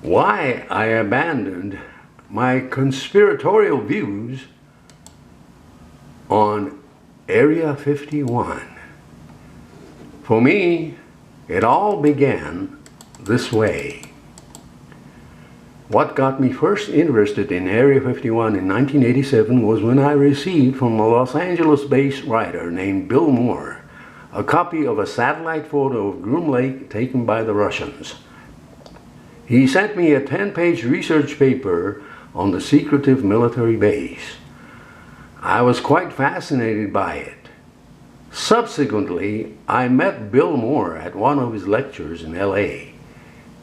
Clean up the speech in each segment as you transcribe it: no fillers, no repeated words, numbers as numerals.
why I abandoned my conspiratorial views on Area 51. For me, it all began this way. What got me first interested in Area 51 in 1987 was when I received from a Los Angeles-based writer named Bill Moore a copy of a satellite photo of Groom Lake taken by the Russians. He sent me a 10-page research paper on the secretive military base. I was quite fascinated by it. Subsequently, I met Bill Moore at one of his lectures in LA.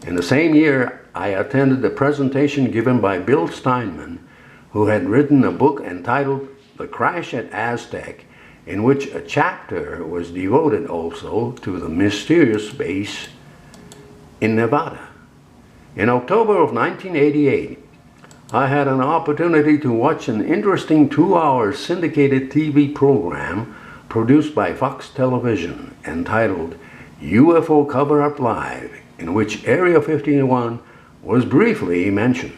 In the same year, I attended a presentation given by Bill Steinman, who had written a book entitled The Crash at Aztec, in which a chapter was devoted also to the mysterious base in Nevada. In October of 1988, I had an opportunity to watch an interesting 2-hour syndicated TV program produced by Fox Television entitled UFO Cover-Up Live, in which Area 51 was briefly mentioned.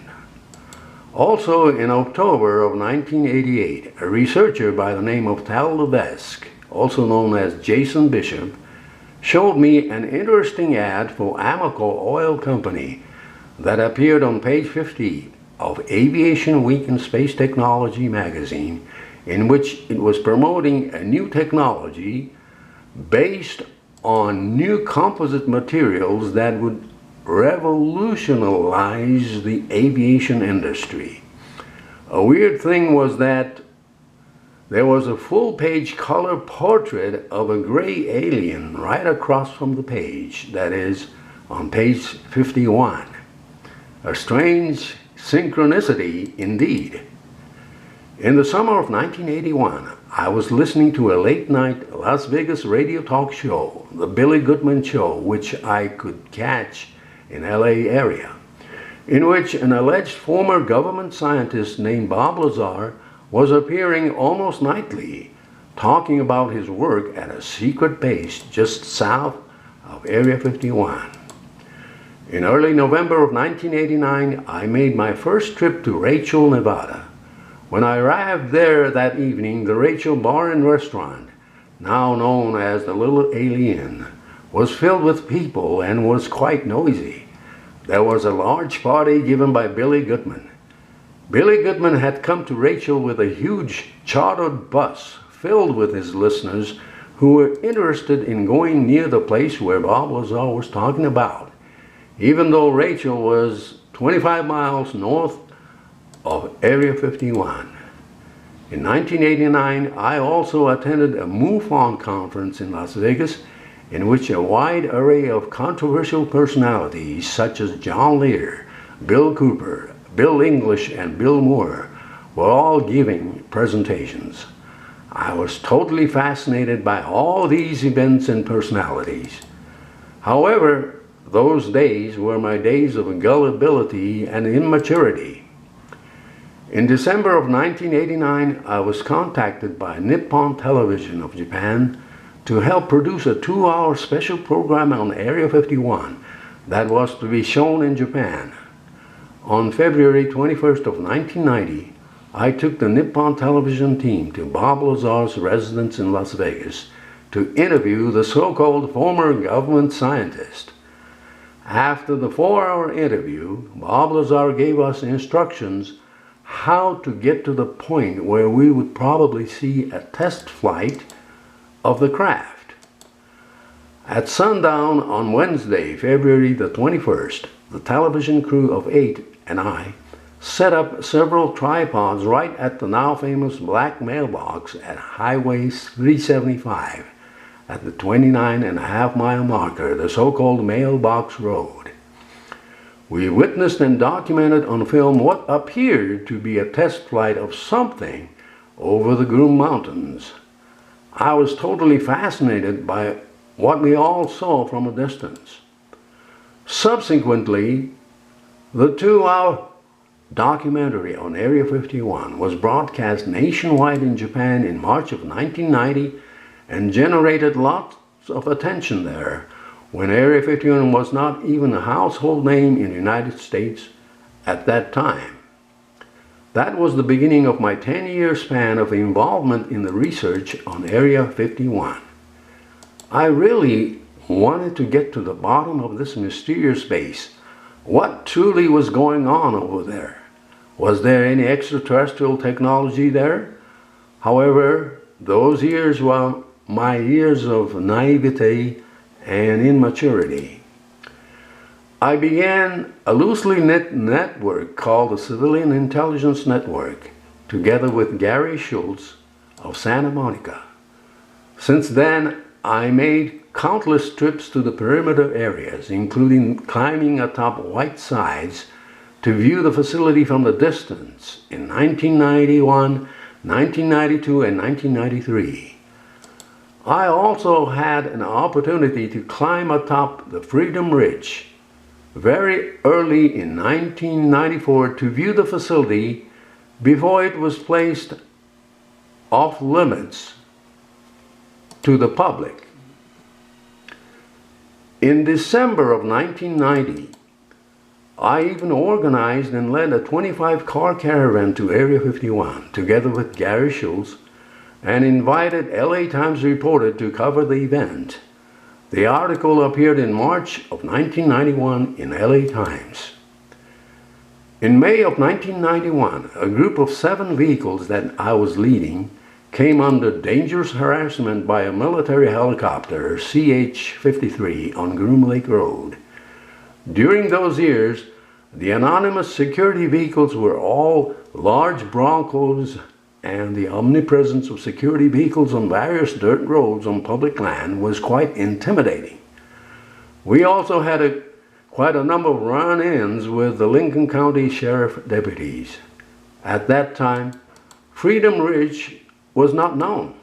Also in October of 1988, a researcher by the name of Tal Levesque, also known as Jason Bishop, showed me an interesting ad for Amoco Oil Company that appeared on page 50 of Aviation Week in Space Technology magazine, in which it was promoting a new technology based on new composite materials that would revolutionize the aviation industry. A weird thing was that there was a full-page color portrait of a gray alien right across from the page, that is, on page 51. A strange synchronicity indeed. In the summer of 1981, I was listening to a late-night Las Vegas radio talk show, The Billy Goodman Show, which I could catch in LA area, in which an alleged former government scientist named Bob Lazar was appearing almost nightly, talking about his work at a secret base just south of Area 51. In early November of 1989, I made my first trip to Rachel, Nevada. When I arrived there that evening, the Rachel Bar and Restaurant, now known as the Little Alien, was filled with people and was quite noisy. There was a large party given by Billy Goodman. Billy Goodman had come to Rachel with a huge chartered bus filled with his listeners who were interested in going near the place where Bob Lazar was talking about, even though Rachel was 25 miles north of Area 51. In 1989, I also attended a MUFON conference in Las Vegas, in which a wide array of controversial personalities such as John Lear, Bill Cooper, Bill English, and Bill Moore were all giving presentations. I was totally fascinated by all these events and personalities. However, those days were my days of gullibility and immaturity. In December of 1989, I was contacted by Nippon Television of Japan to help produce a 2-hour special program on Area 51 that was to be shown in Japan. On February 21st of 1990, I took the Nippon Television team to Bob Lazar's residence in Las Vegas to interview the so-called former government scientist. After the 4-hour interview, Bob Lazar gave us instructions how to get to the point where we would probably see a test flight of the craft. At sundown on Wednesday, February the 21st, the television crew of 8 and I set up several tripods right at the now famous black mailbox at Highway 375 at the 29.5-mile marker, the so-called Mailbox Road. We witnessed and documented on film what appeared to be a test flight of something over the Groom Mountains. I was totally fascinated by what we all saw from a distance. Subsequently, the 2-hour documentary on Area 51 was broadcast nationwide in Japan in March of 1990 and generated lots of attention there, when Area 51 was not even a household name in the United States at that time. That was the beginning of my 10-year span of involvement in the research on Area 51. I really wanted to get to the bottom of this mysterious base. What truly was going on over there? Was there any extraterrestrial technology there? However, those years were my years of naivete and immaturity. I began a loosely knit network called the Civilian Intelligence Network, together with Gary Schultz of Santa Monica. Since then, I made countless trips to the perimeter areas, including climbing atop white sides to view the facility from the distance in 1991, 1992, and 1993. I also had an opportunity to climb atop the Freedom Ridge very early in 1994 to view the facility before it was placed off limits to the public. In December of 1990, I even organized and led a 25-car caravan to Area 51 together with Gary Schultz and invited LA Times reporter to cover the event. The article appeared in March of 1991 in LA Times. In May of 1991, a group of 7 vehicles that I was leading came under dangerous harassment by a military helicopter, CH-53, on Groom Lake Road. During those years, the anonymous security vehicles were all large Broncos, and the omnipresence of security vehicles on various dirt roads on public land was quite intimidating. We also had quite a number of run-ins with the Lincoln County Sheriff deputies. At that time, Freedom Ridge was not known.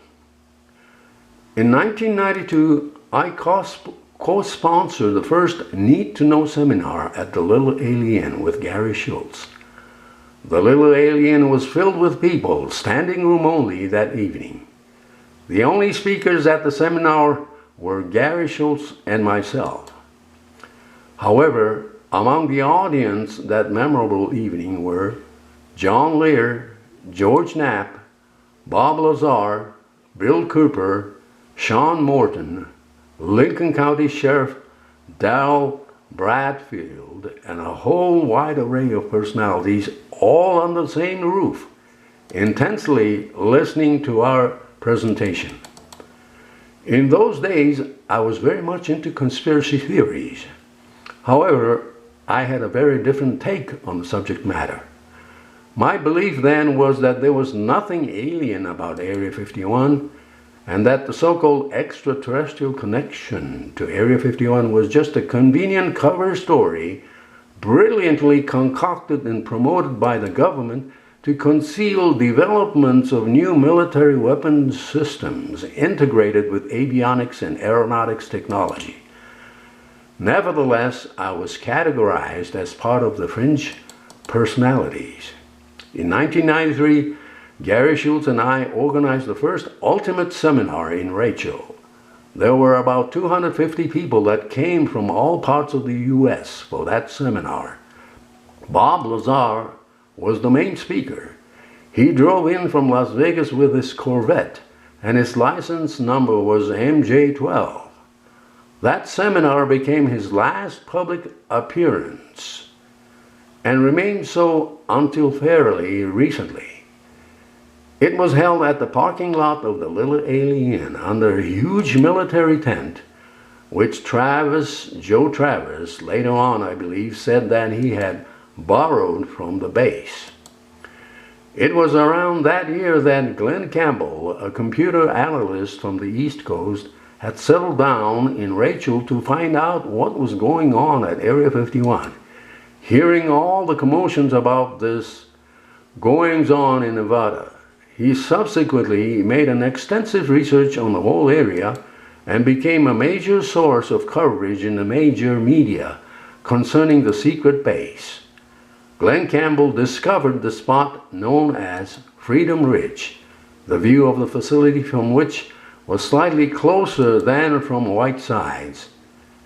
In 1992, I co-sponsored the first Need to Know seminar at the Little Alien with Gary Schultz. The Little Alien was filled with people, standing room only, that evening. The only speakers at the seminar were Gary Schultz and myself. However, among the audience that memorable evening were John Lear, George Knapp, Bob Lazar, Bill Cooper, Sean Morton, Lincoln County Sheriff Darrell Bradfield, and a whole wide array of personalities, all under the same roof, intensely listening to our presentation. In those days, I was very much into conspiracy theories. However, I had a very different take on the subject matter. My belief then was that there was nothing alien about Area 51, and that the so-called extraterrestrial connection to Area 51 was just a convenient cover story brilliantly concocted and promoted by the government to conceal developments of new military weapons systems integrated with avionics and aeronautics technology. Nevertheless, I was categorized as part of the fringe personalities. In 1993, Gary Schultz and I organized the first Ultimate Seminar in Rachel. There were about 250 people that came from all parts of the U.S. for that seminar. Bob Lazar was the main speaker. He drove in from Las Vegas with his Corvette, and his license number was MJ12. That seminar became his last public appearance, and remained so until fairly recently. It was held at the parking lot of the Little Alien under a huge military tent, which Joe Travis, later on I believe, said that he had borrowed from the base. It was around that year that Glenn Campbell, a computer analyst from the East Coast, had settled down in Rachel to find out what was going on at Area 51. Hearing all the commotions about this goings-on in Nevada, he subsequently made an extensive research on the whole area and became a major source of coverage in the major media concerning the secret base. Glenn Campbell discovered the spot known as Freedom Ridge, the view of the facility from which was slightly closer than from White Sides,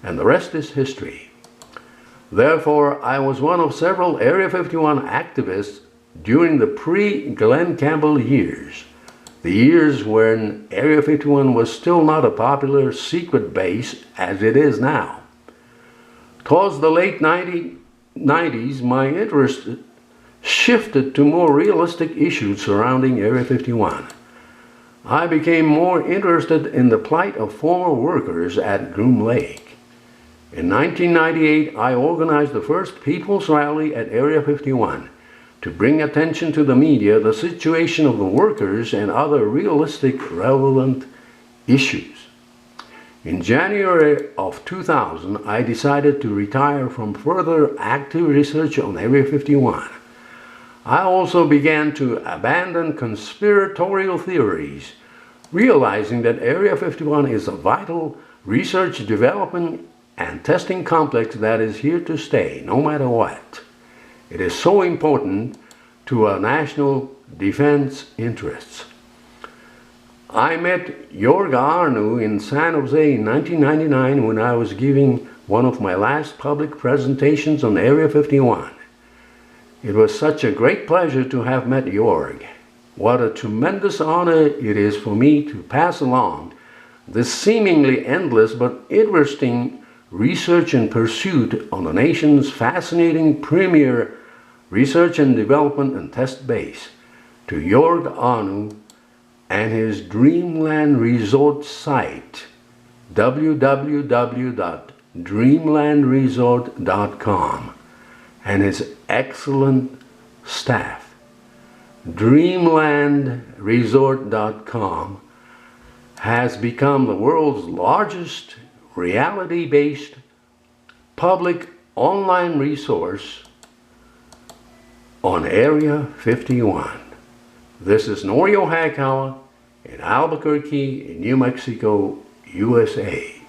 and the rest is history. Therefore, I was one of several Area 51 activists during the pre-Glenn Campbell years, the years when Area 51 was still not a popular secret base as it is now. Towards the late 90s, my interest shifted to more realistic issues surrounding Area 51. I became more interested in the plight of former workers at Groom Lake. In 1998, I organized the first People's Rally at Area 51 to bring attention to the media the situation of the workers and other realistic, relevant issues. In January of 2000, I decided to retire from further active research on Area 51. I also began to abandon conspiratorial theories, realizing that Area 51 is a vital research, development, and testing complex that is here to stay, no matter what. It is so important to our national defense interests. I met Jorg Arnu in San Jose in 1999 when I was giving one of my last public presentations on Area 51. It was such a great pleasure to have met Jorg. What a tremendous honor it is for me to pass along this seemingly endless but interesting research and pursuit on the nation's fascinating premier research and development and test base to Jorg Arnu and his Dreamland Resort site, www.dreamlandresort.com, and his excellent staff. Dreamlandresort.com has become the world's largest reality-based public online resource on Area 51. This is Norio in Albuquerque, New Mexico, USA.